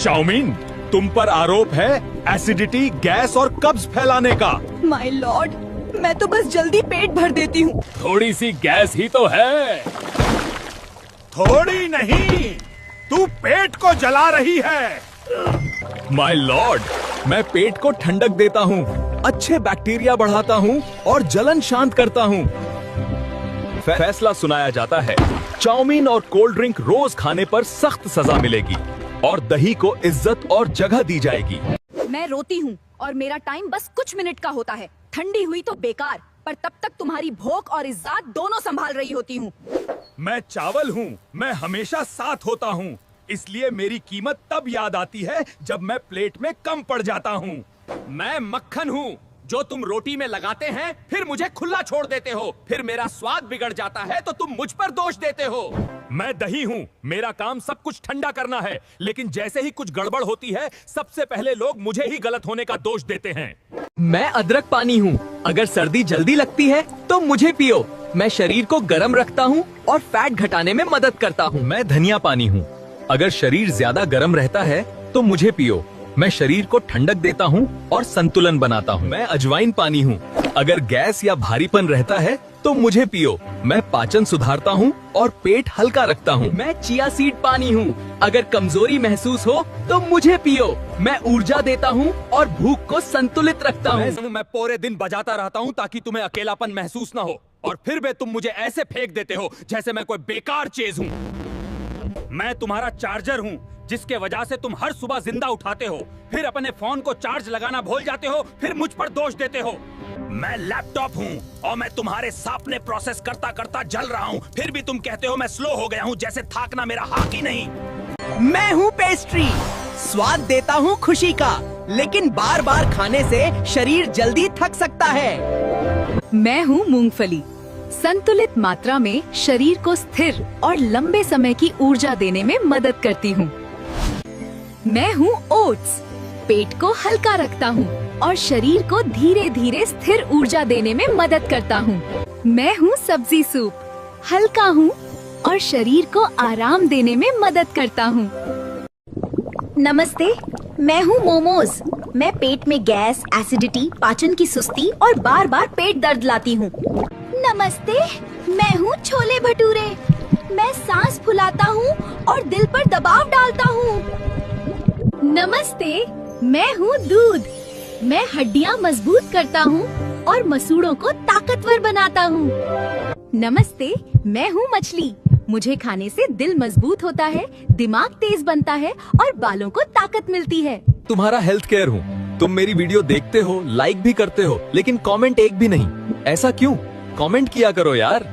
Chowmein, तुम पर आरोप है एसिडिटी, गैस और कब्ज फैलाने का। माय लॉर्ड, मैं तो बस जल्दी पेट भर देती हूँ। थोड़ी सी गैस ही तो है। थोड़ी नहीं, तू पेट को जला रही है। माय लॉर्ड, मैं पेट को ठंडक देता हूँ, अच्छे बैक्टीरिया बढ़ाता हूँ और जलन शांत करता हूँ। फैसला सुनाया जाता है, चाउमीन और कोल्ड ड्रिंक रोज खाने पर सख्त सजा मिलेगी और दही को इज्जत और जगह दी जाएगी। मैं रोती हूँ और मेरा टाइम बस कुछ मिनट का होता है। ठंडी हुई तो बेकार, पर तब तक तुम्हारी भूख और इज्जत दोनों संभाल रही होती हूँ। मैं चावल हूँ, मैं हमेशा साथ होता हूँ, इसलिए मेरी कीमत तब याद आती है जब मैं प्लेट में कम पड़ जाता हूँ। मैं मक्खन हूँ जो तुम रोटी में लगाते हैं, फिर मुझे खुला छोड़ देते हो, फिर मेरा स्वाद बिगड़ जाता है तो तुम मुझ पर दोष देते हो। मैं दही हूँ, मेरा काम सब कुछ ठंडा करना है, लेकिन जैसे ही कुछ गड़बड़ होती है सबसे पहले लोग मुझे ही गलत होने का दोष देते हैं। मैं अदरक पानी हूँ, अगर सर्दी जल्दी लगती है तो मुझे पियो। मैं शरीर को गर्म रखता हूँ और फैट घटाने में मदद करता हूँ। मैं धनिया पानी हूँ, अगर शरीर ज्यादा गर्म रहता है तो मुझे पियो। मैं शरीर को ठंडक देता हूँ और संतुलन बनाता हूँ। मैं अजवाइन पानी हूँ, अगर गैस या भारीपन रहता है तो मुझे पियो। मैं पाचन सुधारता हूँ और पेट हल्का रखता हूँ। मैं चिया सीड पानी हूँ, अगर कमजोरी महसूस हो तो मुझे पियो। मैं ऊर्जा देता हूँ और भूख को संतुलित रखता हूँ। मैं पूरे दिन बजाता रहता हूँ ताकि तुम्हें अकेलापन महसूस न हो, और फिर भी तुम मुझे ऐसे फेंक देते हो जैसे मैं कोई बेकार चीज हूँ। मैं तुम्हारा चार्जर हूँ, जिसके वजह से तुम हर सुबह जिंदा उठाते हो, फिर अपने फोन को चार्ज लगाना भूल जाते हो, फिर मुझ पर दोष देते हो। मैं लैपटॉप हूँ और मैं तुम्हारे सपने प्रोसेस करता करता जल रहा हूँ, फिर भी तुम कहते हो मैं स्लो हो गया हूँ, जैसे थाकना मेरा हक ही नहीं। मैं हूँ पेस्ट्री, स्वाद देता हूँ खुशी का, लेकिन बार बार खाने से शरीर जल्दी थक सकता है। मैं हूँ मूंगफली, संतुलित मात्रा में शरीर को स्थिर और लंबे समय की ऊर्जा देने में मदद करती हूँ। मैं हूँ ओट्स, पेट को हल्का रखता हूँ और शरीर को धीरे धीरे स्थिर ऊर्जा देने में मदद करता हूँ। मैं हूँ सब्जी सूप, हल्का हूँ और शरीर को आराम देने में मदद करता हूँ। नमस्ते, मैं हूँ मोमोज। मैं पेट में गैस, एसिडिटी, पाचन की सुस्ती और बार बार पेट दर्द लाती हूँ। नमस्ते, मैं हूँ छोले भटूरे। मैं सांस फुलाता हूँ और दिल पर दबाव डालता हूँ। नमस्ते, मैं हूँ दूध। मैं हड्डियाँ मजबूत करता हूँ और मसूड़ों को ताकतवर बनाता हूँ। नमस्ते, मैं हूँ मछली। मुझे खाने से दिल मजबूत होता है, दिमाग तेज बनता है और बालों को ताकत मिलती है। तुम्हारा हेल्थ केयर हूँ, तुम मेरी वीडियो देखते हो, लाइक भी करते हो, लेकिन कमेंट एक भी नहीं। ऐसा क्यों? कमेंट किया करो यार।